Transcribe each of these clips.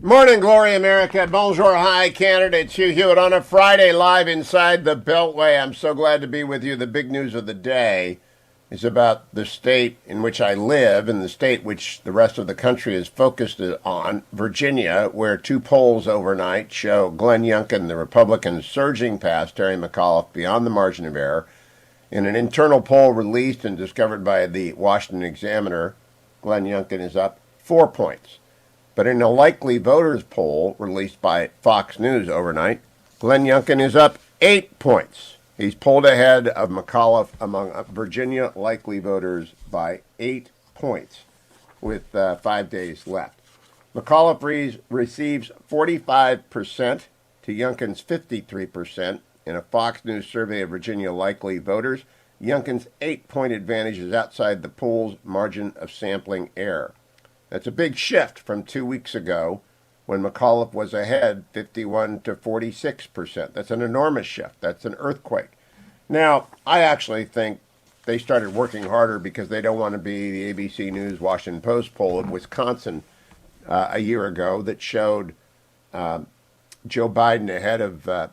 Morning, Glory America. Bonjour, hi, Canada. It's Hugh Hewitt on a Friday live inside the Beltway. I'm so glad to be with you. The big news of the day is about the state in which I live and the state which the rest of the country is focused on, Virginia, where two polls overnight show Glenn Youngkin, the Republican, surging past Terry McAuliffe beyond the margin of error. In an internal poll released and discovered by the Washington Examiner, Glenn Youngkin is up 4 points. But in a likely voters poll released by Fox News overnight, Glenn Youngkin is up 8 points. He's pulled ahead of McAuliffe among Virginia likely voters by 8 points with 5 days left. McAuliffe receives 45% to Youngkin's 53% in a Fox News survey of Virginia likely voters. Youngkin's 8-point advantage is outside the poll's margin of sampling error. That's a big shift from 2 weeks ago when McAuliffe was ahead 51 to 46%. That's an enormous shift. That's an earthquake. Now, I actually think they started working harder because they don't want to be the ABC News Washington Post poll in Wisconsin a year ago that showed Joe Biden ahead of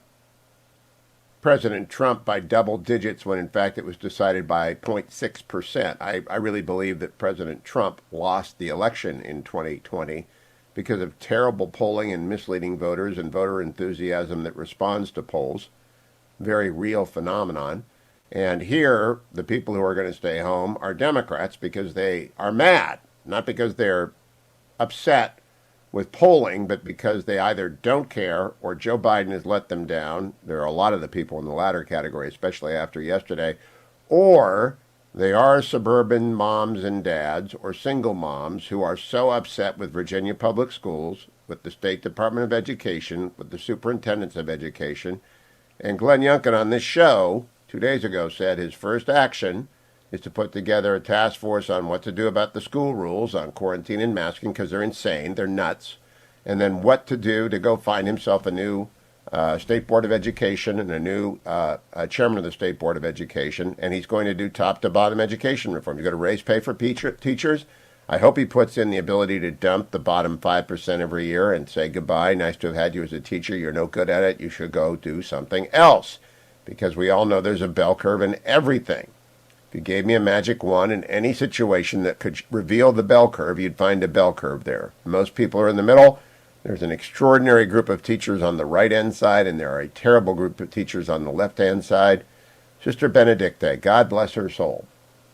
President Trump by double digits when in fact it was decided by 0.6%. I really believe that President Trump lost the election in 2020 because of terrible polling and misleading voters and voter enthusiasm that responds to polls. Very real phenomenon. And here, the people who are going to stay home are Democrats because they are mad, not because they're upset with polling, but because they either don't care or Joe Biden has let them down. There are a lot of the people in the latter category, especially after yesterday, or they are suburban moms and dads or single moms who are so upset with Virginia Public Schools, with the State Department of Education, with the superintendents of education. And Glenn Youngkin on this show 2 days ago said his first action is to put together a task force on what to do about the school rules on quarantine and masking because they're insane, they're nuts, and then what to do to go find himself a new State Board of Education and a new chairman of the State Board of Education, and he's going to do top-to-bottom education reform. He's going to raise pay for teachers. I hope he puts in the ability to dump the bottom 5% every year and say goodbye, nice to have had you as a teacher, you're no good at it, you should go do something else, because we all know there's a bell curve in everything. If you gave me a magic wand in any situation that could reveal the bell curve, you'd find a bell curve there. Most people are in the middle. There's an extraordinary group of teachers on the right-hand side, and there are a terrible group of teachers on the left-hand side. Sister Benedicta, God bless her soul,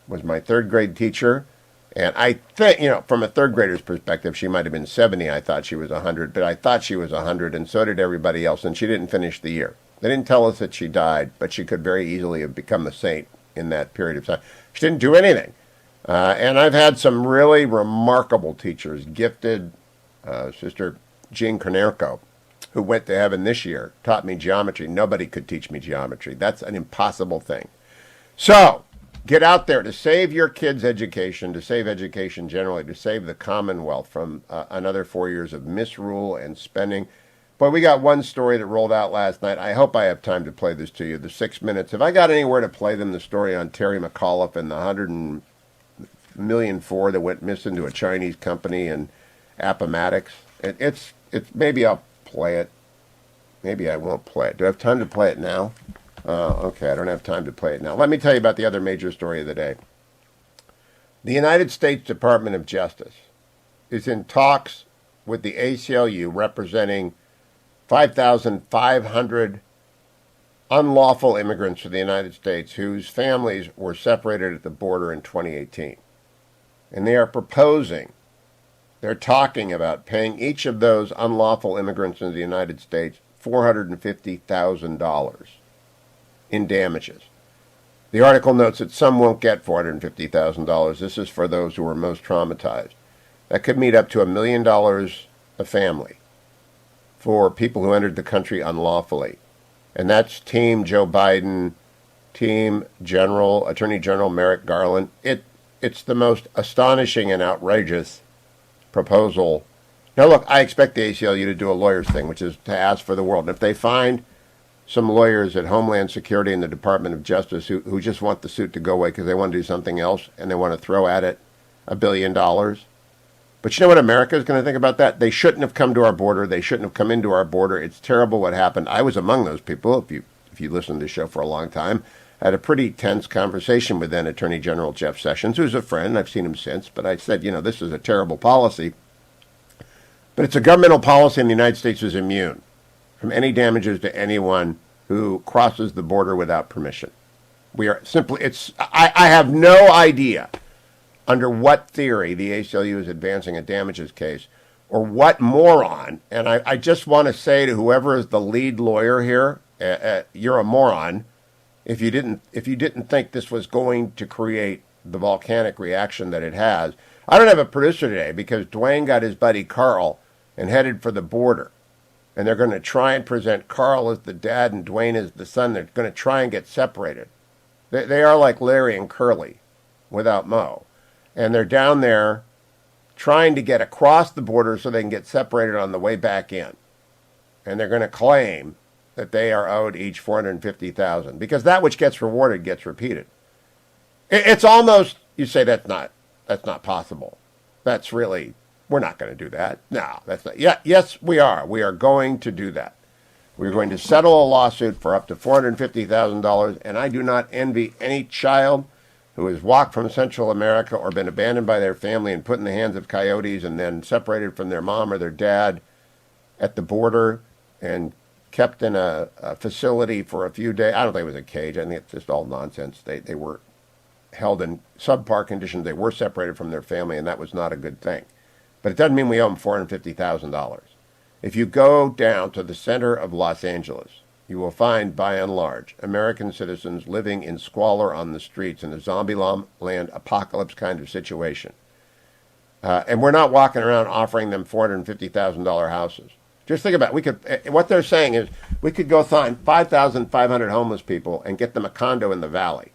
was my third-grade teacher. And I think, from a third grader's perspective, she might have been 70. I thought she was 100, but I thought she was 100, and so did everybody else, and she didn't finish the year. They didn't tell us that she died, but she could very easily have become a saint in that period of time. She didn't do anything. And I've had some really remarkable teachers, gifted Sister Jean Cornerco, who went to heaven this year, taught me geometry. Nobody could teach me geometry. That's an impossible thing. So, get out there to save your kids' education, to save education generally, to save the Commonwealth from another 4 years of misrule and spending. Boy, we got one story that rolled out last night. I hope I have time to play this to you. The 6 minutes. Have I got anywhere to play them? The story on Terry McAuliffe and the 100 million that went missing to a Chinese company in Appomattox. It's maybe I'll play it. Maybe I won't play it. Do I have time to play it now? Okay, I don't have time to play it now. Let me tell you about the other major story of the day. The United States Department of Justice is in talks with the ACLU representing 5,500 unlawful immigrants to the United States whose families were separated at the border in 2018. And they are proposing, they're talking about paying each of those unlawful immigrants into the United States $450,000 in damages. The article notes that some won't get $450,000. This is for those who are most traumatized. That could meet up to $1 million a family for people who entered the country unlawfully. And that's Team Joe Biden, Team Attorney General Merrick Garland. It's the most astonishing and outrageous proposal. Now look, I expect the ACLU to do a lawyer's thing, which is to ask for the world. And if they find some lawyers at Homeland Security and the Department of Justice who just want the suit to go away because they want to do something else and they want to throw at it $1 billion, But you know what America is going to think about that? They shouldn't have come to our border. They shouldn't have come into our border. It's terrible what happened. I was among those people. If you listened to the show for a long time, I had a pretty tense conversation with then Attorney General Jeff Sessions, who's a friend. I've seen him since. But I said, this is a terrible policy. But it's a governmental policy, and the United States is immune from any damages to anyone who crosses the border without permission. We are simply, I have no idea under what theory the ACLU is advancing a damages case, or what moron, and I just want to say to whoever is the lead lawyer here, you're a moron if you didn't think this was going to create the volcanic reaction that it has. I don't have a producer today because Dwayne got his buddy Carl and headed for the border. And they're going to try and present Carl as the dad and Dwayne as the son. They're going to try and get separated. They are like Larry and Curly without Mo. And they're down there trying to get across the border so they can get separated on the way back in. And they're going to claim that they are owed each $450,000 because that which gets rewarded gets repeated. It's almost, you say that's not possible. That's really, we're not going to do that. No, that's not. Yeah, yes, we are. We are going to do that. We're going to settle a lawsuit for up to $450,000, and I do not envy any child who has walked from Central America or been abandoned by their family and put in the hands of coyotes and then separated from their mom or their dad at the border and kept in a facility for a few days. I don't think it was a cage. I think it's just all nonsense. They were held in subpar conditions. They were separated from their family, and that was not a good thing. But it doesn't mean we owe them $450,000. If you go down to the center of Los Angeles, you will find, by and large, American citizens living in squalor on the streets in a zombie land apocalypse kind of situation. And we're not walking around offering them $450,000 houses. Just think about it. What they're saying is we could go find 5,500 homeless people and get them a condo in the valley.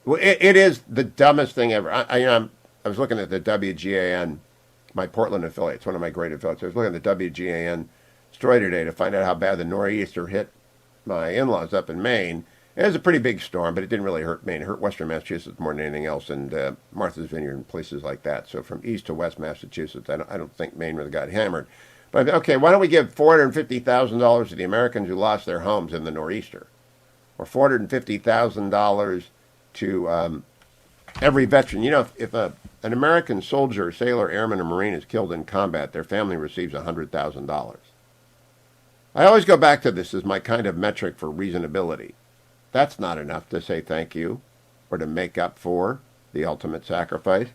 It is the dumbest thing ever. I was looking at the WGAN, my Portland affiliate. It's one of my great affiliates. I was looking at the WGAN story today to find out how bad the nor'easter hit my in-laws up in Maine. It was a pretty big storm, but it didn't really hurt Maine. It hurt western Massachusetts more than anything else, and Martha's Vineyard and places like that. So from east to west Massachusetts, I don't think Maine really got hammered. But okay, why don't we give $450,000 to the Americans who lost their homes in the nor'easter, or $450,000 to every veteran? If an American soldier, sailor, airman, or Marine is killed in combat, their family receives $100,000. I always go back to this as my kind of metric for reasonability. That's not enough to say thank you or to make up for the ultimate sacrifice.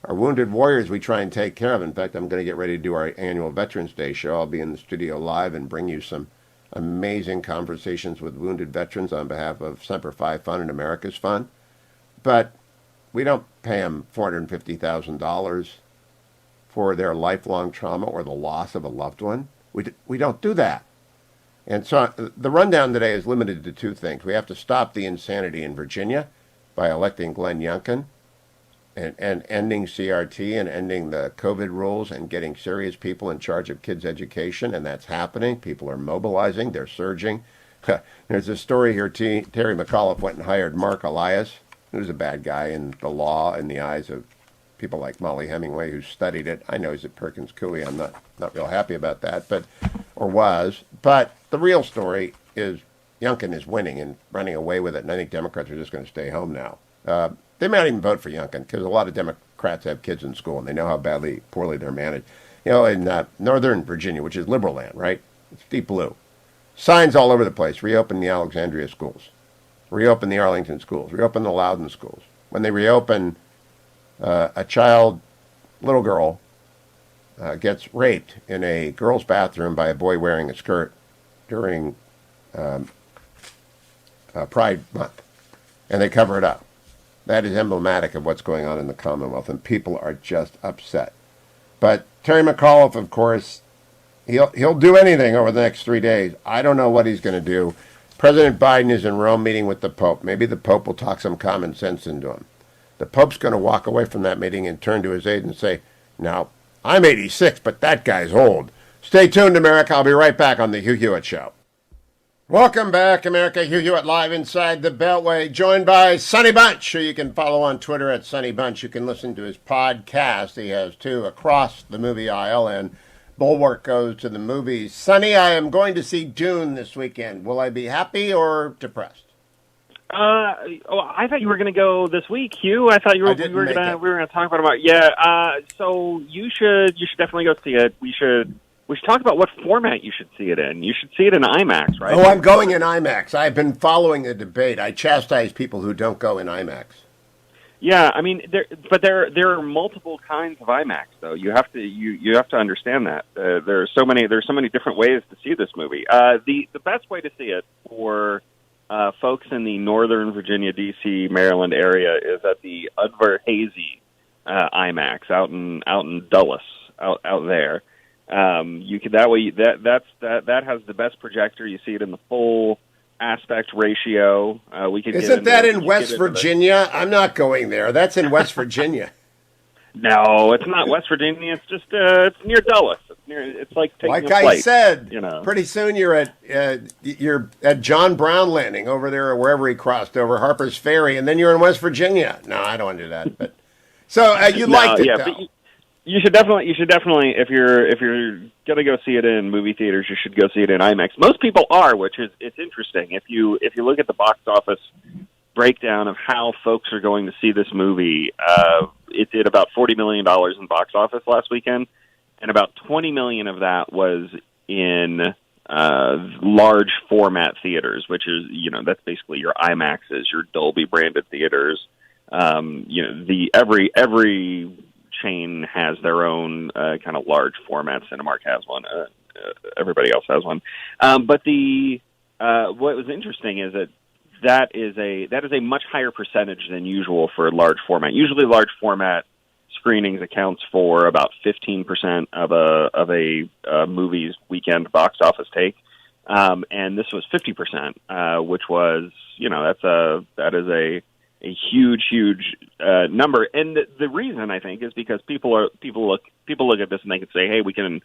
Our wounded warriors we try and take care of. In fact, I'm going to get ready to do our annual Veterans Day show. I'll be in the studio live and bring you some amazing conversations with wounded veterans on behalf of Semper Fi Fund and America's Fund. But we don't pay them $450,000 for their lifelong trauma or the loss of a loved one. We don't do that. And so the rundown today is limited to two things. We have to stop the insanity in Virginia by electing Glenn Youngkin and ending CRT and ending the COVID rules and getting serious people in charge of kids' education, and that's happening. People are mobilizing. They're surging. There's a story here. Terry McAuliffe went and hired Mark Elias, who's a bad guy in the law in the eyes of people like Molly Hemingway, who studied it. I know he's at Perkins Coie. I'm not real happy about that, or was. But the real story is Youngkin is winning and running away with it, and I think Democrats are just going to stay home now. They might even vote for Youngkin because a lot of Democrats have kids in school, and they know how poorly they're managed. In northern Virginia, which is liberal land, right? It's deep blue. Signs all over the place. Reopen the Alexandria schools. Reopen the Arlington schools. Reopen the Loudoun schools. When they reopen, a little girl, gets raped in a girl's bathroom by a boy wearing a skirt during Pride Month, and they cover it up. That is emblematic of what's going on in the Commonwealth, and people are just upset. But Terry McAuliffe, of course, he'll do anything over the next 3 days. I don't know what he's going to do. President Biden is in Rome meeting with the Pope. Maybe the Pope will talk some common sense into him. The Pope's going to walk away from that meeting and turn to his aide and say, "Now, I'm 86, but that guy's old." Stay tuned, America. I'll be right back on the Hugh Hewitt Show. Welcome back, America. Hugh Hewitt live inside the Beltway, joined by Sonny Bunch, who you can follow on Twitter at Sonny Bunch. You can listen to his podcast. He has two, Across the Movie Aisle and Bulwark Goes to the Movies. Sonny, I am going to see Dune this weekend. Will I be happy or depressed? I thought you were going to go this week, Hugh. I thought we were going to talk about it. Yeah. So you should definitely go see it. We should talk about what format you should see it in. You should see it in IMAX, right? Oh, I'm going in IMAX. I've been following the debate. I chastise people who don't go in IMAX. Yeah, I mean, there are multiple kinds of IMAX, though. You have to understand that there's so many different ways to see this movie. The best way to see it for folks in the Northern Virginia, D.C., Maryland area is at the Udvar-Hazy IMAX out in Dulles, out there. You could that has the best projector. You see it in the full aspect ratio. Isn't that in West Virginia? I'm not going there. That's in West Virginia. No, it's not West Virginia. It's just it's near Dulles. It's like taking a flight, I said, you know. Pretty soon you're at John Brown Landing over there, or wherever he crossed over Harper's Ferry, and then you're in West Virginia. No, I don't want to do that. But so you liked it, though. But you should definitely, if you're gonna go see it in movie theaters, you should go see it in IMAX. Most people are, which is it's interesting. If you look at the box office breakdown of how folks are going to see this movie, it did about $40 million in box office last weekend, and about $20 million of that was in large format theaters, which is, that's basically your IMAXs, your Dolby branded theaters. Every chain has their own kind of large format. Cinemark has one. Everybody else has one. But what was interesting is that is a much higher percentage than usual for large format. Usually, large format screenings accounts for about 15% of a movie's weekend box office take, and this was 50%, which was that is a huge number. And the reason, I think, is because people look at this and they can say, hey, we can,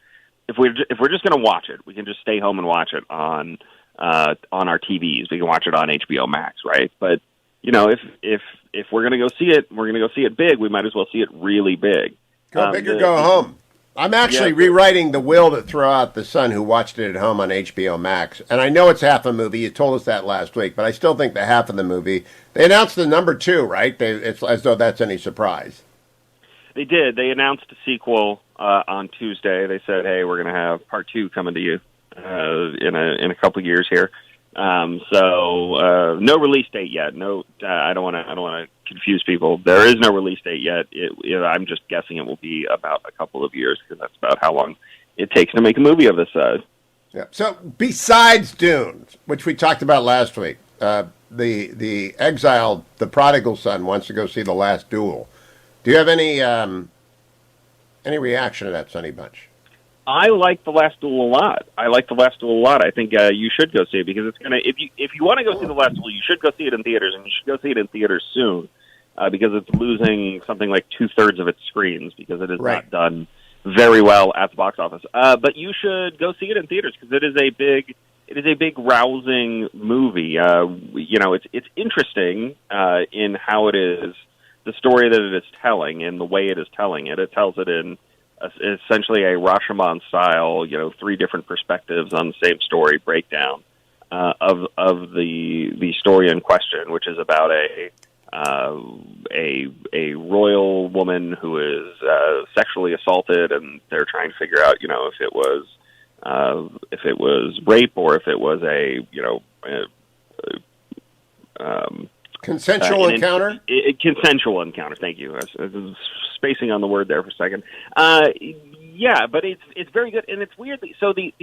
if we're just going to watch it, we can just stay home and watch it on our TVs. We can watch it on HBO Max, right? But if we're going to go see it, we're going to go see it big. We might as well see it really big. Go big or go home. I'm actually rewriting The Will to throw out the son who watched it at home on HBO Max. And I know it's half a movie. You told us that last week. But I still think the half of the movie. They announced the number 2, right? It's as though that's any surprise. They did. They announced a sequel on Tuesday. They said, hey, we're going to have part 2 coming to you in a couple of years here. So no release date yet. No, I don't want to confuse people. There is no release date yet. I'm just guessing it will be about a couple of years, because that's about how long it takes to make a movie of this size. Yeah. So besides Dune, which we talked about last week, the exiled, the prodigal son wants to go see The Last Duel. Do you have any reaction to that, Sonny Bunch? I like The Last Duel a lot. I think you should go see it, because it's gonna. If you want to go see The Last Duel, you should go see it in theaters, and you should go see it in theaters soon, because it's losing something like 2/3 of its screens because it is not done very well at the box office. But you should go see it in theaters, because it is a big rousing movie. It's interesting in how it is, the story that it is telling, and the way it is telling it. It tells it in essentially a Rashomon style, 3 different perspectives on the same story breakdown of the story in question, which is about a royal woman who is sexually assaulted, and they're trying to figure out, if it was rape, or if it was consensual encounter. Consensual encounter. Thank you. I was spacing on the word there for a second. Yeah, but it's very good, and it's weird. So the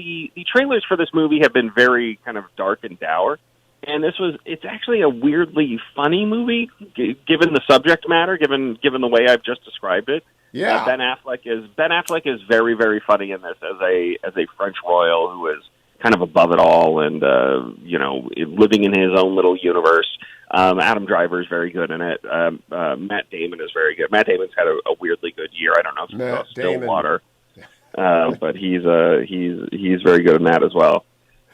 trailers for this movie have been very kind of dark and dour, and it's actually a weirdly funny movie, given the subject matter, given the way I've just described it. Yeah, Ben Affleck is very, very funny in this as a French royal who is kind of above it all, and living in his own little universe. Adam Driver is very good in it. Matt Damon is very good. Matt Damon's had a weirdly good year. I don't know if you saw Stillwater, but he's very good in that as well.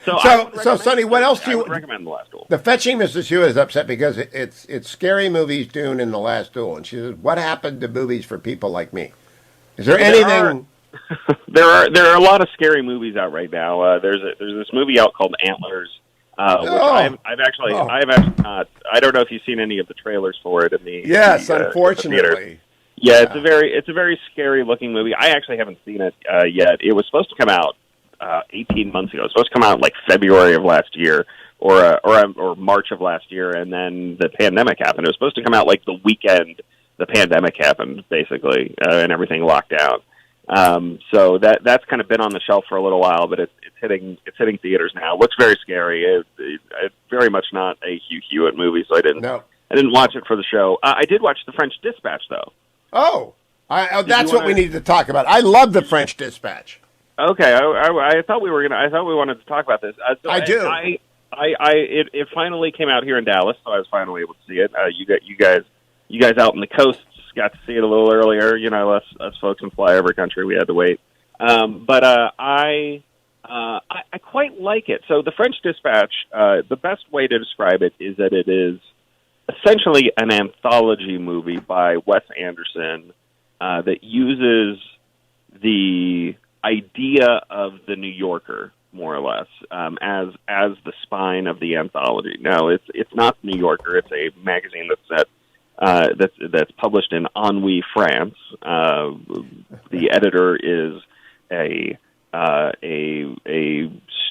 So Sonny, what else do I you would recommend The Last Duel? The fetching Mrs. Hewitt is upset because it's scary movies doing in The Last Duel, and she says, "What happened to movies for people like me? Is there anything?" There are a lot of scary movies out right now. There's this movie out called Antlers, which I've actually not. I don't know if you've seen any of the trailers for it in the unfortunately. Yeah, it's a very scary looking movie. I actually haven't seen it yet. It was supposed to come out 18 months ago. It was supposed to come out like February of last year or March of last year, and then the pandemic happened. It was supposed to come out like the weekend the pandemic happened, basically, and everything locked down. So that's kind of been on the shelf for a little while, but it's hitting theaters now. It looks very scary. It's very much not a Hugh Hewitt movie, so I didn't watch it for the show. I did watch The French Dispatch, though. Oh, that's what we needed to talk about. I love The French Dispatch. Okay, I thought we wanted to talk about this. I do. It finally came out here in Dallas, so I was finally able to see it. You guys out on the coast got to see it a little earlier. You know, us folks in flyover country, we had to wait. But I quite like it. So The French Dispatch, the best way to describe it is that it is essentially an anthology movie by Wes Anderson that uses the idea of the New Yorker, more or less, as the spine of the anthology. No, it's not the New Yorker. It's a magazine that's published in Ennui, France. The editor is a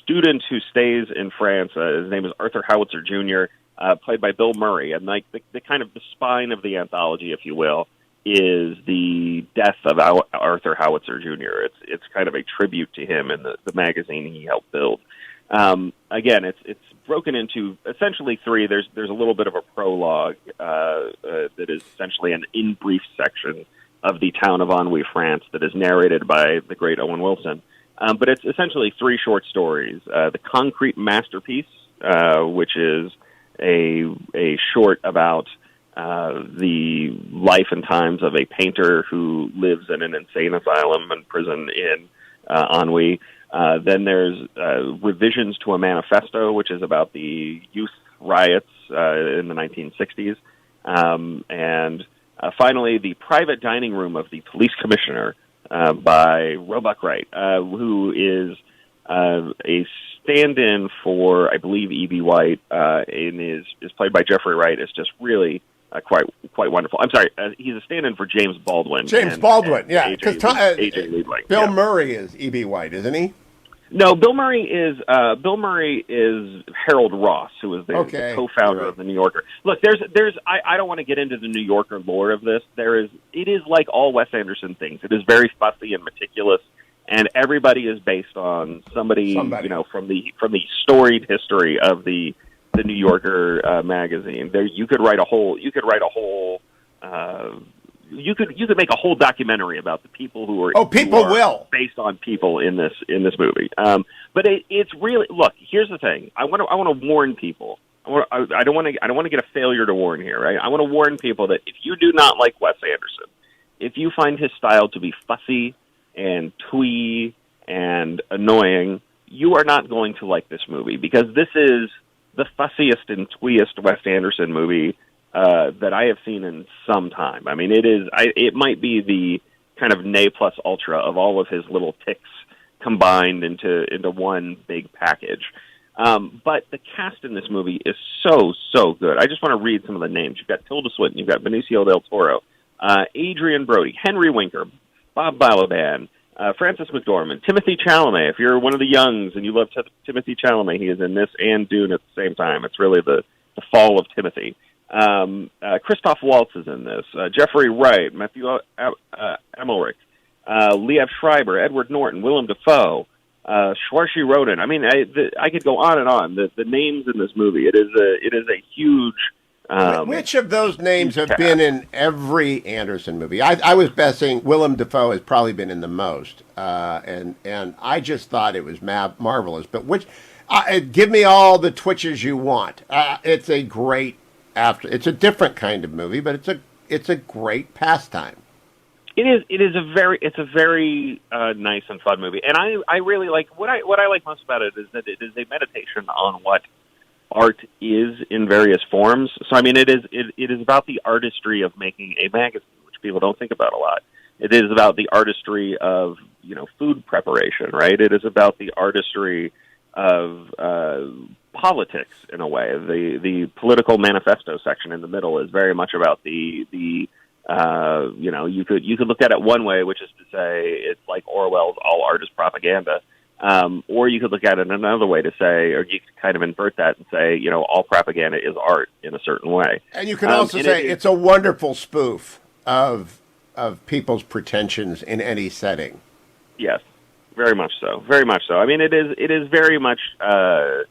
student who stays in France. His name is Arthur Howitzer Jr., played by Bill Murray, and like the kind of the spine of the anthology, if you will, is the death of Arthur Howitzer Jr. It's kind of a tribute to him and the magazine he helped build. Again, it's broken into essentially three. There's a little bit of a prologue that is essentially an in brief section of the town of Ennui, France, that is narrated by the great Owen Wilson. But it's essentially three short stories. The Concrete Masterpiece, which is a short about the life and times of a painter who lives in an insane asylum and prison in Ennui. Then there's Revisions to a Manifesto, which is about the youth riots in the 1960s. And finally, The Private Dining Room of the Police Commissioner by Roebuck Wright, who is a stand-in for, I believe, E.B. White, and is played by Jeffrey Wright. Is just really quite wonderful. I'm sorry, he's a stand-in for James Baldwin. Yeah, because A.J. Liebling. Bill Murray is E.B. White, isn't he? No, Bill Murray is Harold Ross, who is the co-founder of the New Yorker. Look, I don't want to get into the New Yorker lore of this. It is like all Wes Anderson things. It is very fussy and meticulous, and everybody is based on somebody. You know, from the storied history of the New Yorker magazine. You could make a whole documentary about the people who are based on people in this movie. But it's really, look. Here's the thing. I want to warn people. I don't want to get a failure to warn here, right? I want to warn people that if you do not like Wes Anderson, if you find his style to be fussy and twee and annoying, you are not going to like this movie, because this is the fussiest and tweest Wes Anderson movie that I have seen in some time. I mean, it might be the kind of ne plus ultra of all of his little ticks combined into one big package. But the cast in this movie is so good. I just want to read some of the names. You've got Tilda Swinton, you've got Benicio del Toro, Adrian Brody, Henry Winker, Bob Balaban, Frances McDormand, Timothy Chalamet. If you're one of the youngs and you love Timothy Chalamet, he is in this and Dune at the same time. It's really the fall of Timothy. Christoph Waltz is in this. Jeffrey Wright, Matthew Emmerich, Liev Schreiber, Edward Norton, Willem Dafoe, Saoirse Ronan. I mean, I could go on and on. The names in this movie. It is a huge. Which of those names have been in every Anderson movie? I was guessing Willem Dafoe has probably been in the most, and I just thought it was marvelous. But give me all the twitches you want. It's a great. It's a different kind of movie, but it's a great pastime. It's a very nice and fun movie, and I really like what I like most about it is that it is a meditation on what art is in various forms. So I mean, it is about the artistry of making a magazine, which people don't think about a lot. It is about the artistry of food preparation, right? It is about the artistry of politics in a way. The political manifesto section in the middle is very much about the you could look at it one way, which is to say it's like Orwell's all art is propaganda. Or you could look at it another way to say, or you could kind of invert that and say, all propaganda is art in a certain way. And you can also say it's a wonderful spoof of people's pretensions in any setting. Yes, very much so. Very much so. I mean, it is very much, I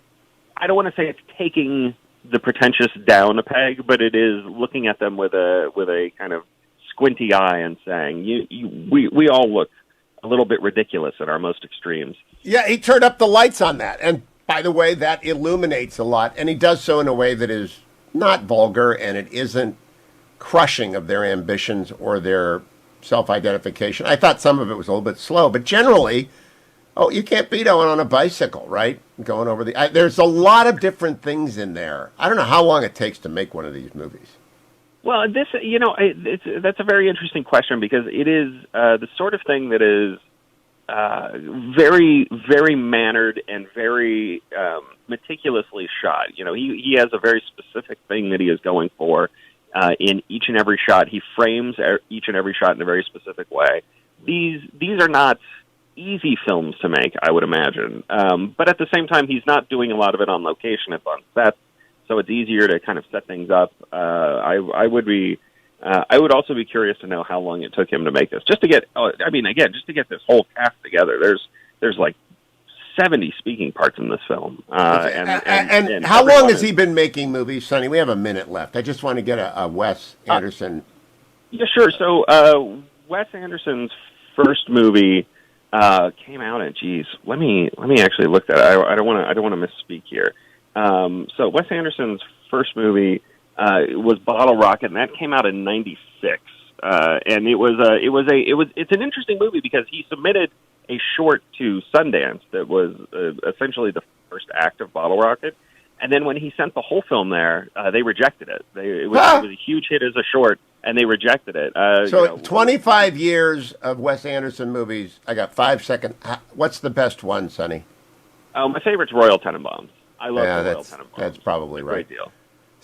don't want to say it's taking the pretentious down a peg, but it is looking at them with a kind of squinty eye and saying, we all look a little bit ridiculous at our most extremes. Yeah, he turned up the lights on that. And by the way, that illuminates a lot. And he does so in a way that is not vulgar, and it isn't crushing of their ambitions or their self-identification. I thought some of it was a little bit slow, but generally, you can't beat Owen on a bicycle, right? Going over there's a lot of different things in there. I don't know how long it takes to make one of these movies. Well, that's a very interesting question because it is the sort of thing that is very, very mannered and very meticulously shot. He has a very specific thing that he is going for in each and every shot. He frames each and every shot in a very specific way. These are not easy films to make, I would imagine. But at the same time, he's not doing a lot of it on location. It's on set. So it's easier to kind of set things up. I would also be curious to know how long it took him to make this. Just to get this whole cast together. There's like 70 speaking parts in this film. And how long has he been making movies, Sonny? We have a minute left. I just want to get a Wes Anderson. Yeah, sure. So Wes Anderson's first movie came out at let me actually look at it. I don't want to misspeak here. So Wes Anderson's first movie was Bottle Rocket, and that came out in '96. And it's an interesting movie because he submitted a short to Sundance that was essentially the first act of Bottle Rocket, and then when he sent the whole film there, they rejected it. It was a huge hit as a short, and they rejected it. 25 years of Wes Anderson movies. I got 5 seconds. What's the best one, Sonny? My favorite's Royal Tenenbaums. I love Royal Tenenbaums. That's probably right. Great deal.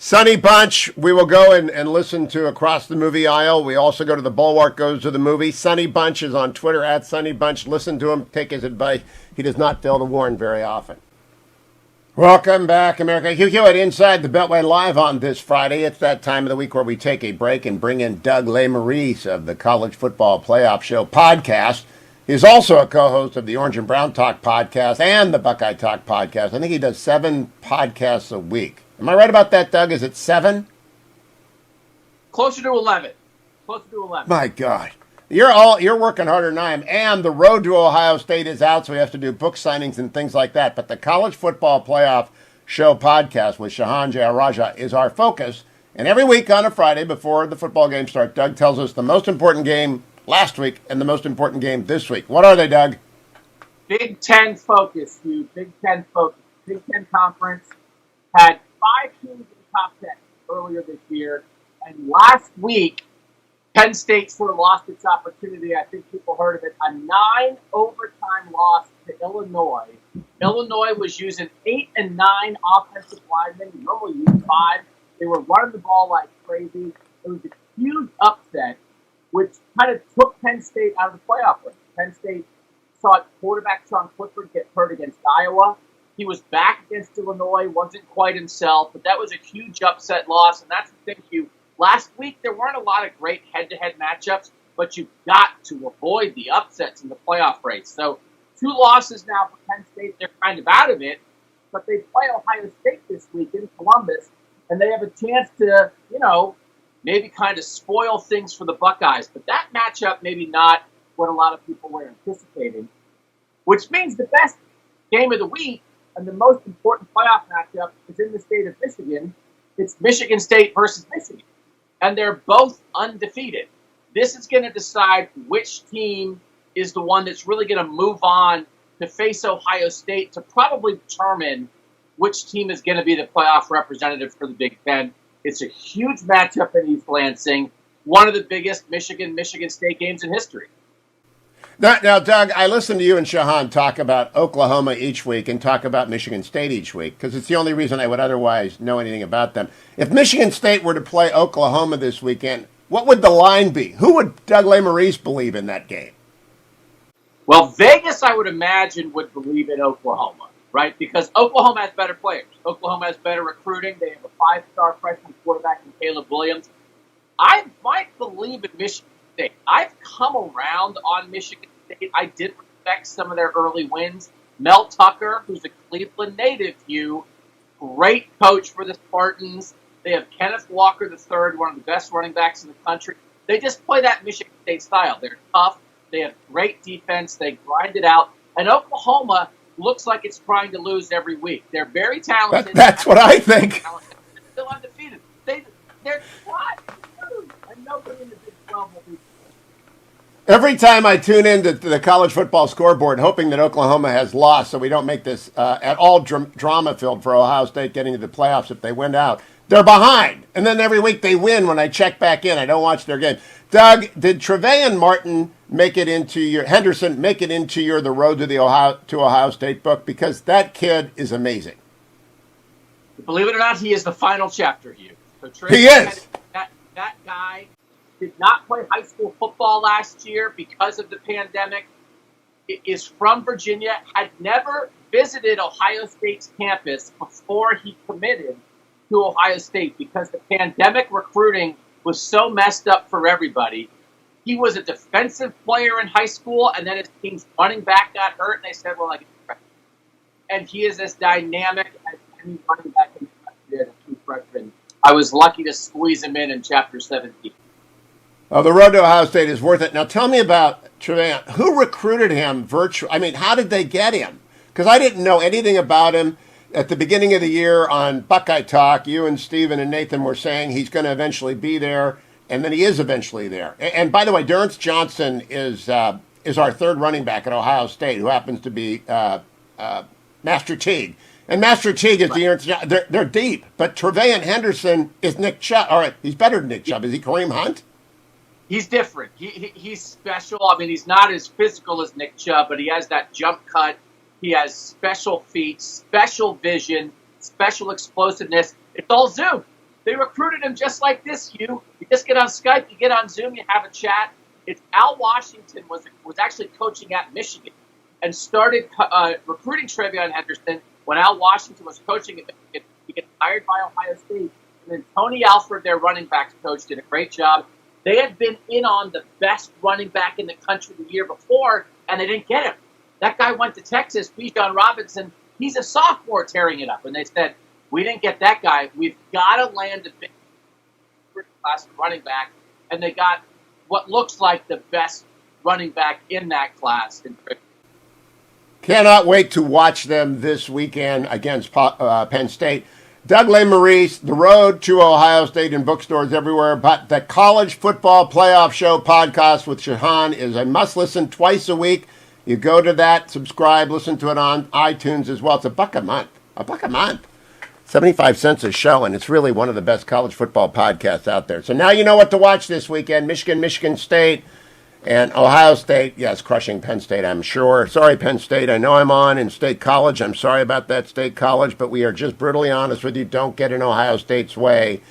Sonny Bunch, we will go and listen to Across the Movie Aisle. We also go to The Bulwark Goes to the Movie. Sonny Bunch is on Twitter, @SonnyBunch. Listen to him. Take his advice. He does not fail to warn very often. Welcome back, America. Hugh Hewitt inside the Beltway live on this Friday. It's that time of the week where we take a break and bring in Doug Lesmerises of the College Football Playoff Show podcast. He's also a co-host of the Orange and Brown Talk podcast and the Buckeye Talk podcast. I think he does 7 podcasts a week. Am I right about that, Doug? Is it 7? Closer to 11. My God. You're working harder than I am. And the road to Ohio State is out, so we have to do book signings and things like that. But the College Football Playoff Show podcast with Shahan Jayaraja is our focus. And every week on a Friday before the football game starts, Doug tells us the most important game last week and the most important game this week. What are they, Doug? Big Ten focus, dude. Big Ten focus. Big Ten Conference had 5 teams in the top 10 earlier this year. And last week, Penn State sort of lost its opportunity. I think people heard of it. A 9-overtime loss to Illinois. Illinois was using 8 and 9 offensive linemen. You normally use 5. They were running the ball like crazy. It was a huge upset, which kind of took Penn State out of the playoff race. Penn State saw quarterback Sean Clifford get hurt against Iowa. He was back against Illinois, wasn't quite himself, but that was a huge upset loss, and that's the thing, Hugh. Last week, there weren't a lot of great head-to-head matchups, but you've got to avoid the upsets in the playoff race. So 2 losses now for Penn State. They're kind of out of it, but they play Ohio State this week in Columbus, and they have a chance to, maybe kind of spoil things for the Buckeyes. But that matchup, maybe not what a lot of people were anticipating, which means the best game of the week and the most important playoff matchup is in the state of Michigan. It's Michigan State versus Michigan. And they're both undefeated. This is going to decide which team is the one that's really going to move on to face Ohio State to probably determine which team is going to be the playoff representative for the Big Ten. It's a huge matchup in East Lansing, one of the biggest Michigan State games in history. Now, Doug, I listen to you and Shahan talk about Oklahoma each week and talk about Michigan State each week because it's the only reason I would otherwise know anything about them. If Michigan State were to play Oklahoma this weekend, what would the line be? Who would Doug Lesmerises believe in that game? Well, Vegas, I would imagine, would believe in Oklahoma, right? Because Oklahoma has better players. Oklahoma has better recruiting. They have a five-star freshman quarterback in Caleb Williams. I might believe in Michigan State. I've come around on Michigan State. I did respect some of their early wins. Mel Tucker, who's a Cleveland native, great coach for the Spartans. They have Kenneth Walker III, one of the best running backs in the country. They just play that Michigan State style. They're tough. They have great defense. They grind it out. And Oklahoma looks like it's trying to lose every week. They're very talented. That's what I think. They're still undefeated. They're trying to lose. And nobody in the Big 12 will be. Every time I tune into the college football scoreboard, hoping that Oklahoma has lost so we don't make this at all drama-filled for Ohio State getting to the playoffs if they win out, they're behind. And then every week they win when I check back in. I don't watch their game. Doug, did Trevayon Martin Henderson make it into your The Road to Ohio State book? Because that kid is amazing. Believe it or not, he is the final chapter, Hugh. So he is. That guy did not play high school football last year because of the pandemic. Is from Virginia, had never visited Ohio State's campus before he committed to Ohio State because the pandemic recruiting was so messed up for everybody. He was a defensive player in high school, and then his team's running back got hurt, and they said, well, I get the freshman. And he is as dynamic as any running back in the country as a true freshman. I was lucky to squeeze him in Chapter 17. Oh, the road to Ohio State is worth it. Now tell me about Trevayon. Who recruited him virtually? I mean, how did they get him? Because I didn't know anything about him. At the beginning of the year on Buckeye Talk, you and Steven and Nathan were saying he's going to eventually be there, and then he is eventually there. And by the way, Durrance Johnson is our third running back at Ohio State, who happens to be Master Teague. And Master Teague is they're deep, but Trevayon Henderson is Nick Chubb. All right, he's better than Nick Chubb. Is he Kareem Hunt? He's different. He's special. I mean, he's not as physical as Nick Chubb, but he has that jump cut. He has special feet, special vision, special explosiveness. It's all Zoom. They recruited him just like this, Hugh. You just get on Skype, you get on Zoom, you have a chat. It's Al Washington was actually coaching at Michigan and started recruiting Trevayon Henderson when Al Washington was coaching at Michigan. He gets hired by Ohio State. And then Tony Alford, their running backs coach, did a great job. They had been in on the best running back in the country the year before, and they didn't get him. That guy went to Texas, Bijan Robinson. He's a sophomore tearing it up. And they said, we didn't get that guy. We've got to land a big class running back. And they got what looks like the best running back in that class. Cannot wait to watch them this weekend against Penn State. Doug Lesmerises, The Road to Ohio State in bookstores everywhere. But the College Football Playoff Show podcast with Shahan is a must-listen twice a week. You go to that, subscribe, listen to it on iTunes as well. It's $1 a month. $1 a month. 75 cents a show, and it's really one of the best college football podcasts out there. So now you know what to watch this weekend. Michigan State, and Ohio State. Yes, crushing Penn State, I'm sure. Sorry, Penn State. I know I'm on in State College. I'm sorry about that State College, but we are just brutally honest with you. Don't get in Ohio State's way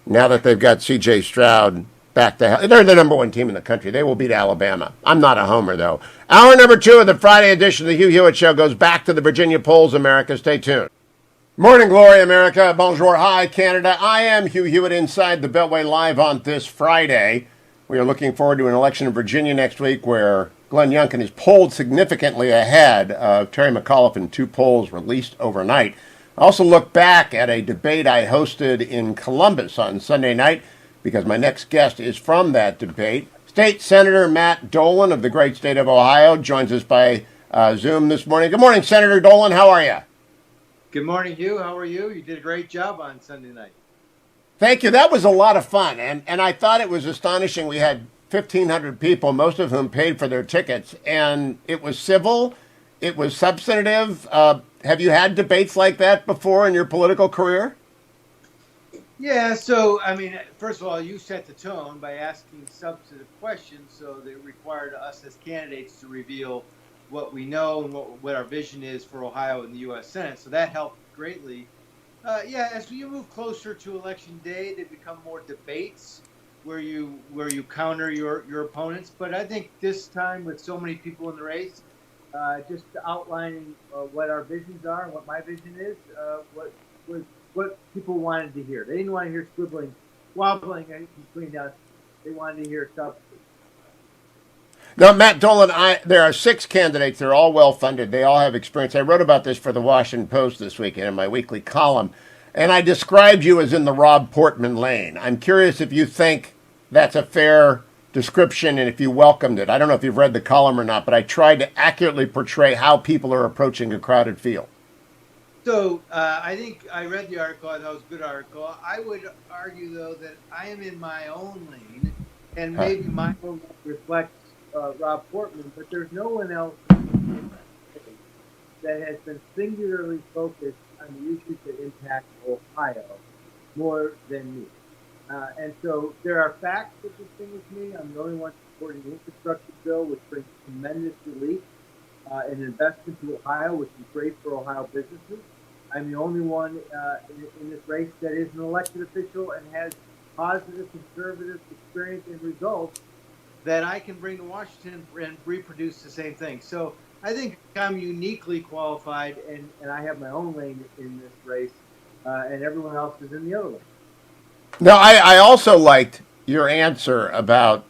now that they've got C.J. Stroud. Back to hell. They're the number one team in the country. They will beat Alabama. I'm not a homer, though. Hour number 2 of the Friday edition of the Hugh Hewitt Show goes back to the Virginia polls, America. Stay tuned. Morning glory, America. Bonjour, hi, Canada. I am Hugh Hewitt inside the Beltway live on this Friday. We are looking forward to an election in Virginia next week where Glenn Youngkin is polled significantly ahead of Terry McAuliffe in 2 polls released overnight. I also look back at a debate I hosted in Columbus on Sunday night, because my next guest is from that debate. State Senator Matt Dolan of the great state of Ohio joins us by Zoom this morning. Good morning, Senator Dolan. How are you? Good morning, Hugh. How are you? You did a great job on Sunday night. Thank you. That was a lot of fun, and I thought it was astonishing. We had 1,500 people, most of whom paid for their tickets, and it was civil, it was substantive. Have you had debates like that before in your political career? Yeah, so I mean, first of all, you set the tone by asking substantive questions, so that required us as candidates to reveal what we know and what our vision is for Ohio and the U.S. Senate. So that helped greatly. Yeah, as you move closer to election day, they become more debates where you counter your opponents. But I think this time, with so many people in the race, just outlining what our visions are and what my vision is, was what people wanted to hear. They didn't want to hear squibbling, wobbling between us. They wanted to hear stuff. Now, Matt Dolan, there are 6 candidates. They're all well funded. They all have experience. I wrote about this for the Washington Post this weekend in my weekly column, and I described you as in the Rob Portman lane. I'm curious if you think that's a fair description and if you welcomed it. I don't know if you've read the column or not, but I tried to accurately portray how people are approaching a crowded field. So I think I read the article. I thought it was a good article. I would argue, though, that I am in my own lane, and maybe my own reflects Rob Portman, but there's no one else that has been singularly focused on the issues that impact Ohio more than me. And so there are facts that distinguish me. I'm the only one supporting the infrastructure bill, which brings tremendous relief and investment to Ohio, which is great for Ohio businesses. I'm the only one in this race that is an elected official and has positive conservative experience and results that I can bring to Washington and reproduce the same thing. So I think I'm uniquely qualified, and I have my own lane in this race, and everyone else is in the other lane. Now, I also liked your answer about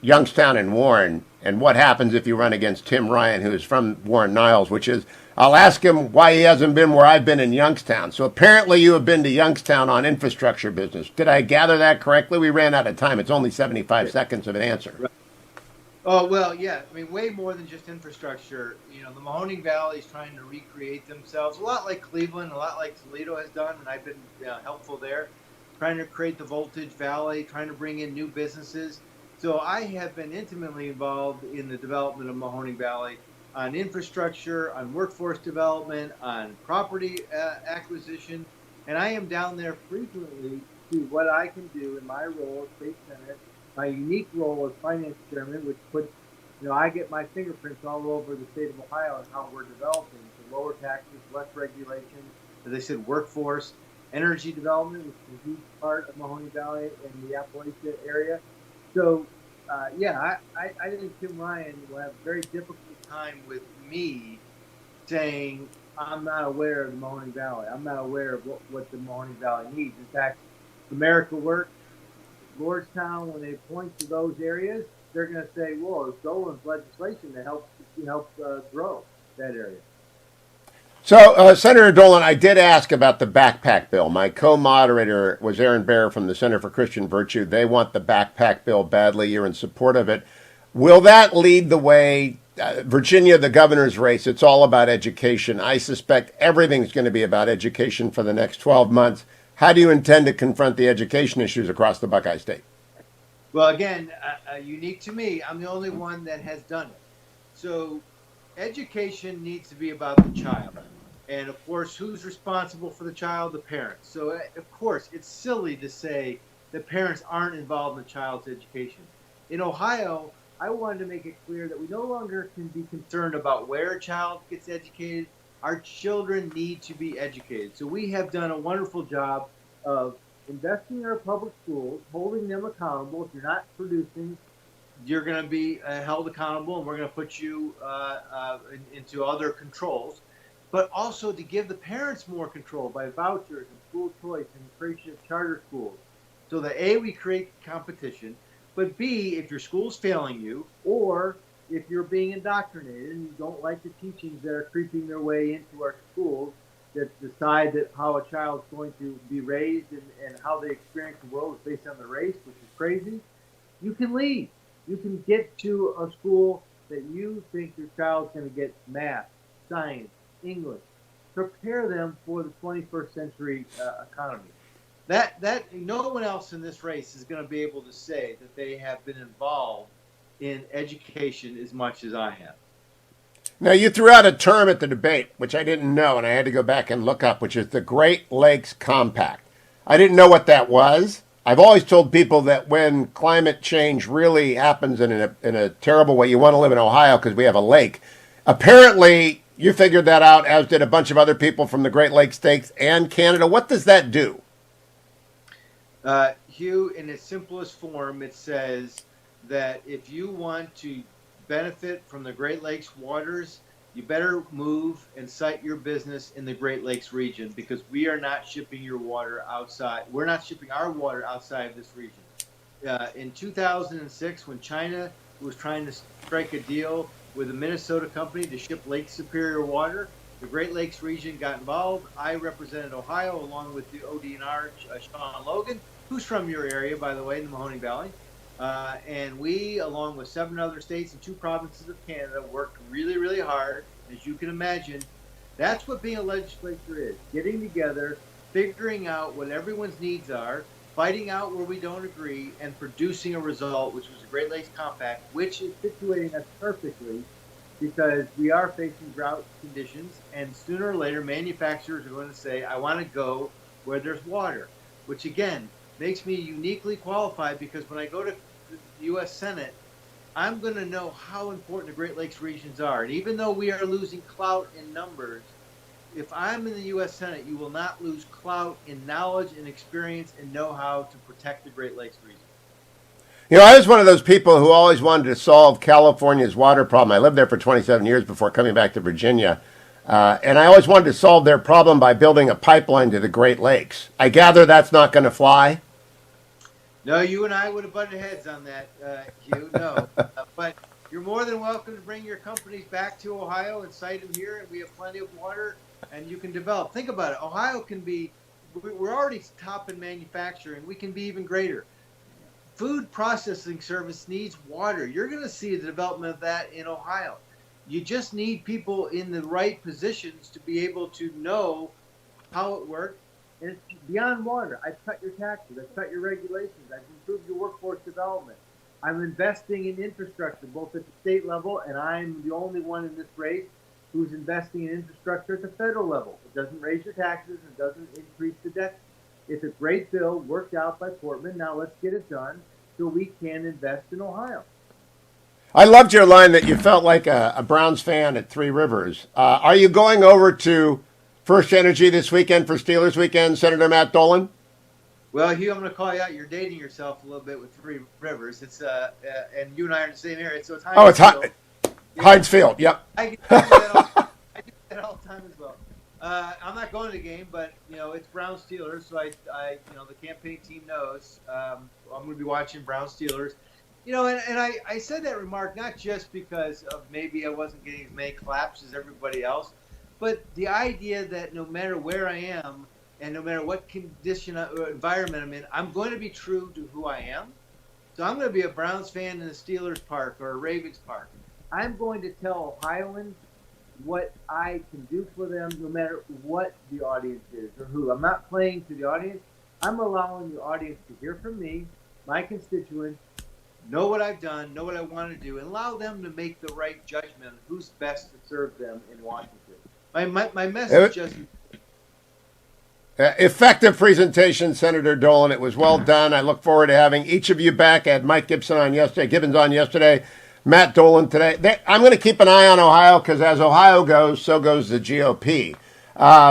Youngstown and Warren and what happens if you run against Tim Ryan, who is from Warren Niles, which is, I'll ask him why he hasn't been where I've been in Youngstown. So apparently you have been to Youngstown on infrastructure business. Did I gather that correctly? We ran out of time. It's only 75 seconds of an answer. Right. Oh, well, yeah. I mean, way more than just infrastructure. You know, the Mahoning Valley is trying to recreate themselves, a lot like Cleveland, a lot like Toledo has done, and I've been helpful there, trying to create the Voltage Valley, trying to bring in new businesses. So I have been intimately involved in the development of Mahoning Valley on infrastructure, on workforce development, on property acquisition, and I am down there frequently to see what I can do in my role as state senator, my unique role as finance chairman, which puts, I get my fingerprints all over the state of Ohio and how we're developing, so lower taxes, less regulation, as I said, workforce, energy development, which is a huge part of Mahoning Valley and the Appalachia area. So, I think Tim Ryan will have a very difficult time with me saying I'm not aware of the Mahoning Valley. I'm not aware of what the Mahoning Valley needs. In fact, America Works, Lordstown, when they point to those areas, they're going to say, "Whoa, it's Dolan's legislation that helps grow that area." So, Senator Dolan, I did ask about the backpack bill. My co-moderator was Aaron Baer from the Center for Christian Virtue. They want the backpack bill badly. You're in support of it. Will that lead the way? Virginia, the governor's race, it's all about education. I suspect everything's going to be about education for the next 12 months. How do you intend to confront the education issues across the Buckeye State? Well, again, unique to me, I'm the only one that has done it. So education needs to be about the child. And of course, who's responsible for the child? The parents. So of course, it's silly to say that parents aren't involved in the child's education. In Ohio, I wanted to make it clear that we no longer can be concerned about where a child gets educated. Our children need to be educated. So we have done a wonderful job of investing in our public schools, holding them accountable. If you're not producing, you're going to be held accountable, and we're going to put you into other controls. But also to give the parents more control by vouchers and school choice and the creation of charter schools. So that A, we create competition, but B, if your school's failing you, or if you're being indoctrinated and you don't like the teachings that are creeping their way into our schools that decide that how a child's going to be raised and how they experience the world is based on the race, which is crazy, you can leave. You can get to a school that you think your child's going to get math, science, English. Prepare them for the 21st century economy. That no one else in this race is going to be able to say that they have been involved in education as much as I have. Now, you threw out a term at the debate, which I didn't know, and I had to go back and look up, which is the Great Lakes Compact. I didn't know what that was. I've always told people that when climate change really happens in a terrible way, you want to live in Ohio because we have a lake. Apparently, you figured that out, as did a bunch of other people from the Great Lakes states and Canada. What does that do? Hugh, in its simplest form, it says that if you want to benefit from the Great Lakes waters, you better move and site your business in the Great Lakes region, because we are not shipping your water outside. We're not shipping our water outside of this region. In 2006, when China was trying to strike a deal with a Minnesota company to ship Lake Superior water, the Great Lakes region got involved. I represented Ohio along with the ODNR, Sean Logan, who's from your area, by the way, in the Mahoning Valley. And we, along with 7 other states and 2 provinces of Canada, worked really, really hard. As you can imagine, that's what being a legislature is: getting together, figuring out what everyone's needs are, fighting out where we don't agree, and producing a result, which was the Great Lakes Compact, which is situating us perfectly because we are facing drought conditions, and sooner or later, manufacturers are going to say, I want to go where there's water, which again makes me uniquely qualified, because when I go to the U.S. Senate, I'm going to know how important the Great Lakes regions are. And even though we are losing clout in numbers, if I'm in the U.S. Senate, you will not lose clout in knowledge and experience and know-how to protect the Great Lakes region. You know, I was one of those people who always wanted to solve California's water problem. I lived there for 27 years before coming back to Virginia. And I always wanted to solve their problem by building a pipeline to the Great Lakes. I gather that's not going to fly. No, you and I would have butted heads on that, Hugh. No. But you're more than welcome to bring your companies back to Ohio and site them here, and we have plenty of water, and you can develop. Think about it. Ohio can be, we're already top in manufacturing. We can be even greater. Food processing service needs water. You're going to see the development of that in Ohio. You just need people in the right positions to be able to know how it works. And it's beyond water. I've cut your taxes. I've cut your regulations. I've improved your workforce development. I'm investing in infrastructure, both at the state level, and I'm the only one in this race who's investing in infrastructure at the federal level. It doesn't raise your taxes. It doesn't increase the debt. It's a great bill worked out by Portman. Now let's get it done so we can invest in Ohio. I loved your line that you felt like a Browns fan at Three Rivers. Are you going over to First Energy this weekend for Steelers weekend, Senator Matt Dolan? Well, Hugh, I'm going to call you out. You're dating yourself a little bit with Three Rivers. It's and you and I are in the same area, so it's Heinz. Oh, it's Heinz Field. Yep. I do that all the time as well. I'm not going to the game, but it's Browns Steelers, so I the campaign team knows I'm going to be watching Browns Steelers. And I said that remark not just because of maybe I wasn't getting as many claps as everybody else, but the idea that no matter where I am and no matter what condition or environment I'm in, I'm going to be true to who I am. So I'm going to be a Browns fan in a Steelers park or a Ravens park. I'm going to tell Ohioans what I can do for them no matter what the audience is or who. I'm not playing to the audience. I'm allowing the audience to hear from me, my constituents, know what I've done, know what I want to do, and allow them to make the right judgment on who's best to serve them in Washington. My message just... Effective presentation, Senator Dolan. It was well done. I look forward to having each of you back. I had Mike Gibbons on yesterday, Matt Dolan today. I'm going to keep an eye on Ohio because as Ohio goes, so goes the GOP.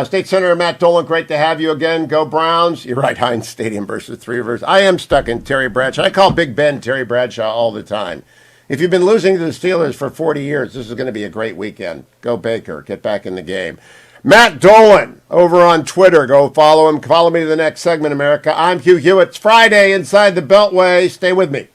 State Senator Matt Dolan, great to have you again. Go Browns. You're right, Heinz Stadium versus Three Rivers. I am stuck in Terry Bradshaw. I call Big Ben Terry Bradshaw all the time. If you've been losing to the Steelers for 40 years, this is going to be a great weekend. Go Baker. Get back in the game. Matt Dolan over on Twitter. Go follow him. Follow me to the next segment, America. I'm Hugh Hewitt. It's Friday inside the Beltway. Stay with me.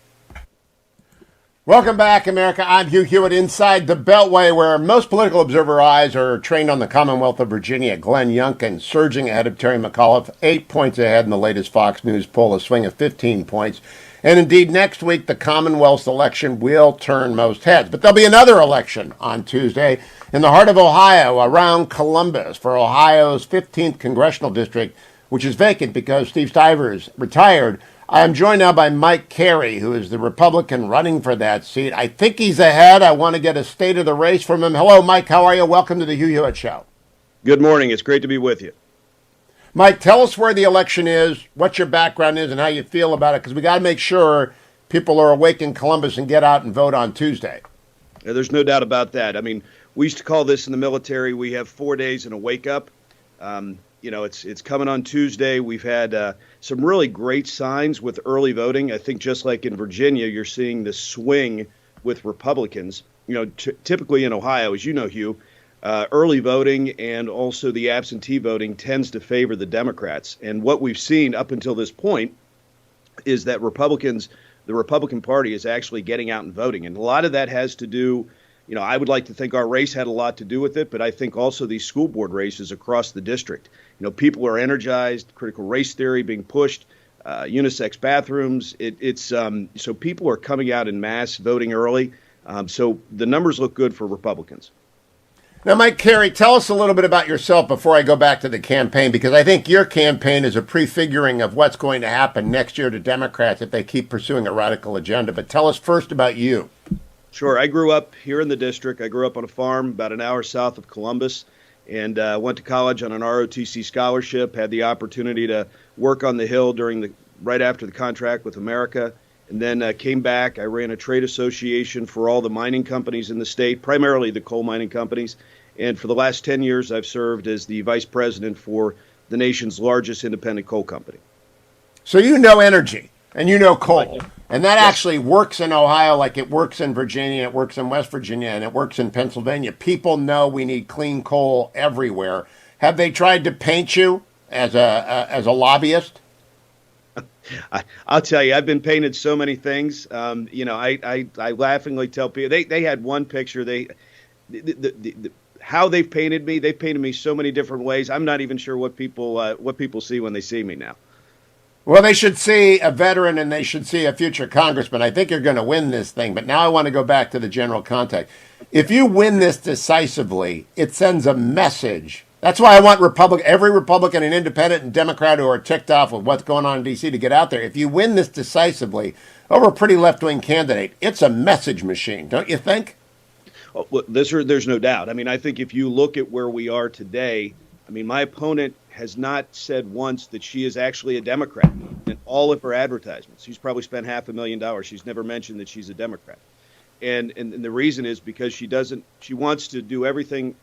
Welcome back, America. I'm Hugh Hewitt inside the Beltway, where most political observer eyes are trained on the Commonwealth of Virginia. Glenn Youngkin surging ahead of Terry McAuliffe, 8 points ahead in the latest Fox News poll, a swing of 15 points. And indeed, next week, the Commonwealth's election will turn most heads. But there'll be another election on Tuesday in the heart of Ohio, around Columbus, for Ohio's 15th Congressional District, which is vacant because Steve Stivers retired. I am joined now by Mike Carey, who is the Republican running for that seat. I think he's ahead. I want to get a state of the race from him. Hello, Mike. How are you? Welcome to the Hugh Hewitt Show. Good morning. It's great to be with you. Mike, tell us where the election is, what your background is, and how you feel about it, because we got to make sure people are awake in Columbus and get out and vote on Tuesday. Yeah, there's no doubt about that. I mean, we used to call this in the military, we have 4 days and a wake up. It's coming on Tuesday. We've had some really great signs with early voting. I think just like in Virginia, you're seeing the swing with Republicans. Typically in Ohio, as you know, Hugh, early voting and also the absentee voting tends to favor the Democrats. And what we've seen up until this point is that the Republican Party is actually getting out and voting. And a lot of that has to do, I would like to think our race had a lot to do with it, but I think also these school board races across the district. People are energized, critical race theory being pushed, unisex bathrooms. So people are coming out in mass, voting early. So the numbers look good for Republicans. Now, Mike Carey, tell us a little bit about yourself before I go back to the campaign, because I think your campaign is a prefiguring of what's going to happen next year to Democrats if they keep pursuing a radical agenda. But tell us first about you. Sure. I grew up here in the district. I grew up on a farm about an hour south of Columbus and went to college on an ROTC scholarship, had the opportunity to work on the Hill right after the contract with America, and then came back. I ran a trade association for all the mining companies in the state, primarily the coal mining companies. And for the last 10 years, I've served as the vice president for the nation's largest independent coal company. So you know energy and you know coal. And that actually works in Ohio like it works in Virginia, it works in West Virginia, and it works in Pennsylvania. People know we need clean coal everywhere. Have they tried to paint you as a lobbyist? I'll tell you, I've been painted so many things. I laughingly tell people they had one picture. How they've painted me so many different ways. I'm not even sure what people see when they see me now. Well, they should see a veteran and they should see a future congressman. I think you're going to win this thing, but now I want to go back to the general context. If you win this decisively, it sends a message. That's why I want every Republican and Independent and Democrat who are ticked off with what's going on in D.C. to get out there. If you win this decisively over a pretty left-wing candidate, it's a message machine, don't you think? Oh, well, there's no doubt. I mean, I think if you look at where we are today, my opponent has not said once that she is actually a Democrat in all of her advertisements. She's probably spent $500,000. She's never mentioned that she's a Democrat. And the reason is because she wants to do everything,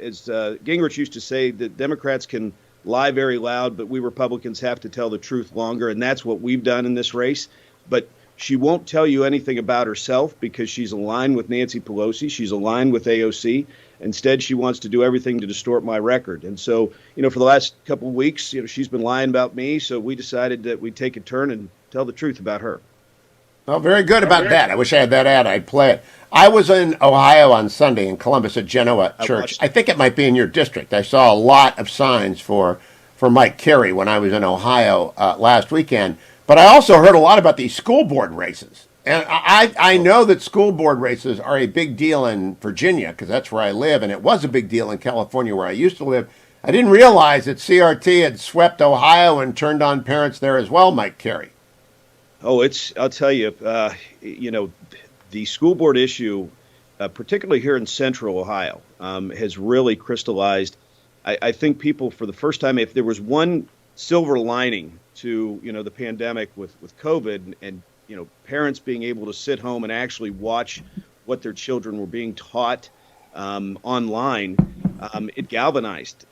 as Gingrich used to say, that Democrats can lie very loud, but we Republicans have to tell the truth longer. And that's what we've done in this race. But she won't tell you anything about herself because she's aligned with Nancy Pelosi. She's aligned with AOC. Instead, she wants to do everything to distort my record. And so, for the last couple of weeks, she's been lying about me. So we decided that we'd take a turn and tell the truth about her. Well, very good about that. I wish I had that ad. I'd play it. I was in Ohio on Sunday in Columbus at Genoa Church. I think it might be in your district. I saw a lot of signs for Mike Carey when I was in Ohio last weekend. But I also heard a lot about these school board races. And I know that school board races are a big deal in Virginia because that's where I live. And it was a big deal in California where I used to live. I didn't realize that CRT had swept Ohio and turned on parents there as well, Mike Carey. Oh, I'll tell you, the school board issue, particularly here in central Ohio, has really crystallized. I think people, for the first time, if there was one silver lining to, the pandemic with COVID and parents being able to sit home and actually watch what their children were being taught online, it galvanized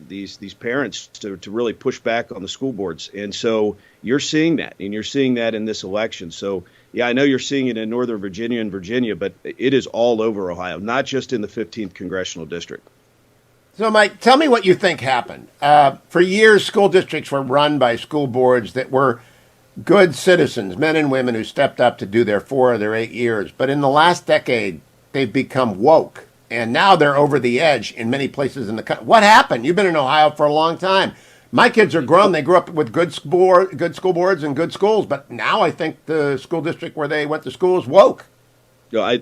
these parents to really push back on the school boards. And so you're seeing that, and you're seeing that in this election. So, yeah, I know you're seeing it in Northern Virginia and Virginia, but it is all over Ohio, not just in the 15th Congressional District. So, Mike, tell me what you think happened. For years, school districts were run by school boards that were good citizens, men and women who stepped up to do their 4 or their 8 years. But in the last decade, they've become woke. And now they're over the edge in many places in the country. What happened? You've been in Ohio for a long time. My kids are grown. They grew up with good school boards and good schools. But now I think the school district where they went to school is woke. I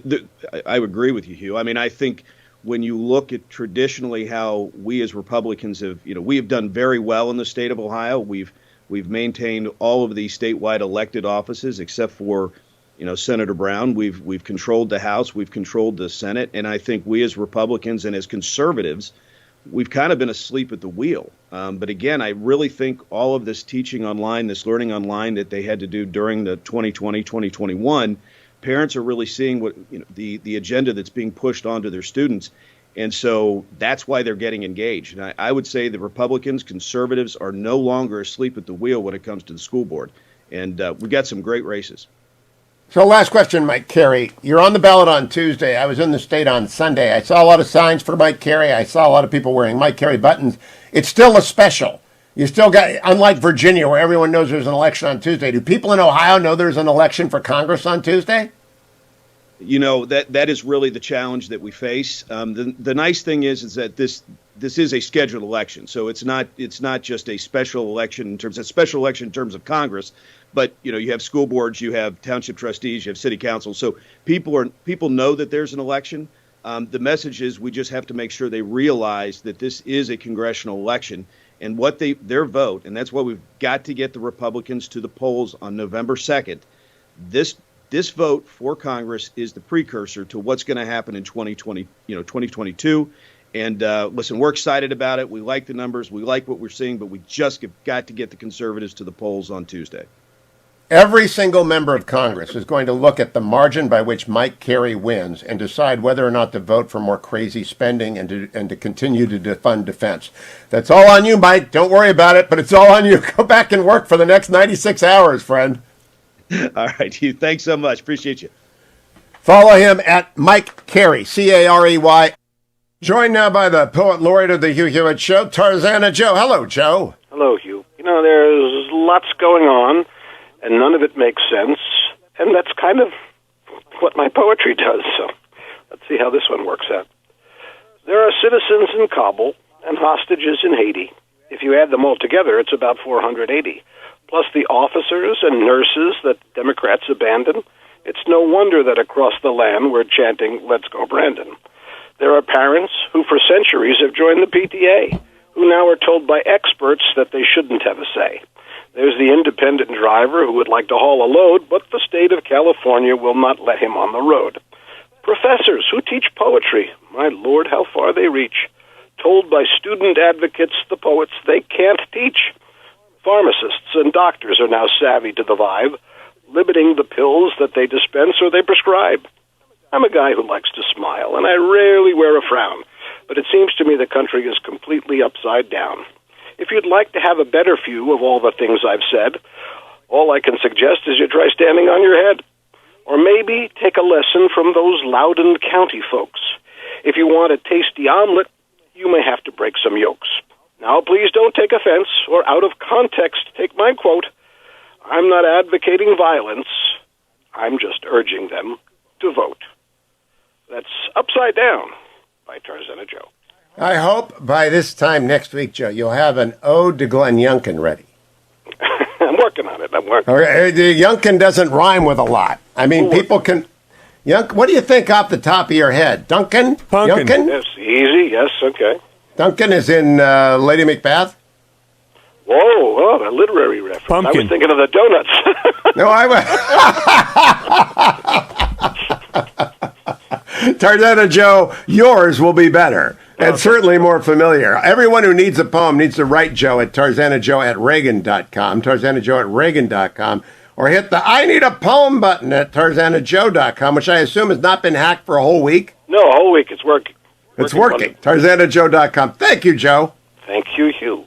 agree with you, Hugh. I think when you look at traditionally how we as Republicans we have done very well in the state of Ohio. We've We've maintained all of the statewide elected offices except for, Senator Brown. We've controlled the House, we've controlled the Senate, and I think we as Republicans and as conservatives, we've kind of been asleep at the wheel. But again, I really think all of this teaching online, this learning online that they had to do during the 2020, 2021, parents are really seeing what the agenda that's being pushed onto their students. And so that's why they're getting engaged. And I would say the Republicans, conservatives are no longer asleep at the wheel when it comes to the school board. And we've got some great races. So last question, Mike Carey. You're on the ballot on Tuesday. I was in the state on Sunday. I saw a lot of signs for Mike Carey. I saw a lot of people wearing Mike Carey buttons. It's still a special. You still got, unlike Virginia, where everyone knows there's an election on Tuesday, do people in Ohio know there's an election for Congress on Tuesday? That is really the challenge that we face. The nice thing is that this is a scheduled election, so it's not just a special election in terms of Congress, but you have school boards, you have township trustees, you have city council, so people know that there's an election. The message is we just have to make sure they realize that this is a congressional election and what their vote, and that's why we've got to get the Republicans to the polls on November 2nd. This vote for Congress is the precursor to what's going to happen in 2022. And listen, we're excited about it. We like the numbers. We like what we're seeing, but we just have got to get the conservatives to the polls on Tuesday. Every single member of Congress is going to look at the margin by which Mike Carey wins and decide whether or not to vote for more crazy spending and to continue to fund defense. That's all on you, Mike. Don't worry about it, but it's all on you. Go back and work for the next 96 hours, friend. All right, Hugh. Thanks so much. Appreciate you. Follow him at Mike Carey, Carey. Joined now by the poet laureate of the Hugh Hewitt Show, Tarzana Joe. Hello, Joe. Hello, Hugh. There's lots going on, and none of it makes sense, and that's kind of what my poetry does, so let's see how this one works out. There are citizens in Kabul and hostages in Haiti. If you add them all together, it's about 480. Plus the officers and nurses that Democrats abandon. It's no wonder that across the land we're chanting, "Let's go, Brandon." There are parents who for centuries have joined the PTA, who now are told by experts that they shouldn't have a say. There's the independent driver who would like to haul a load, but the state of California will not let him on the road. Professors who teach poetry, my Lord, how far they reach. Told by student advocates, the poets, they can't teach. Pharmacists and doctors are now savvy to the vibe, limiting the pills that they dispense or they prescribe. I'm a guy who likes to smile, and I rarely wear a frown, but it seems to me the country is completely upside down. If you'd like to have a better view of all the things I've said, all I can suggest is you try standing on your head. Or maybe take a lesson from those Loudoun County folks. If you want a tasty omelet, you may have to break some yolks. Now, please don't take offense or out of context take my quote. I'm not advocating violence. I'm just urging them to vote. That's Upside Down by Tarzana Joe. I hope by this time next week, Joe, you'll have an ode to Glenn Youngkin ready. I'm working on it. Okay, the Youngkin doesn't rhyme with a lot. I mean, people can... what do you think off the top of your head? Duncan? Pumpkin. Youngkin? Yes, easy. Yes, okay. Duncan is in Lady Macbeth? Whoa, a literary reference. Pumpkin. I was thinking of the donuts. No, Tarzana Joe, yours will be better and certainly more familiar. Everyone who needs a poem needs to write Joe at TarzanaJoe@Reagan.com, TarzanaJoe@Reagan.com, or hit the I Need a Poem button at TarzanaJoe.com, which I assume has not been hacked for a whole week. No, a whole week. It's working. It's working. TarzanaJoe.com. Thank you, Joe. Thank you, Hugh.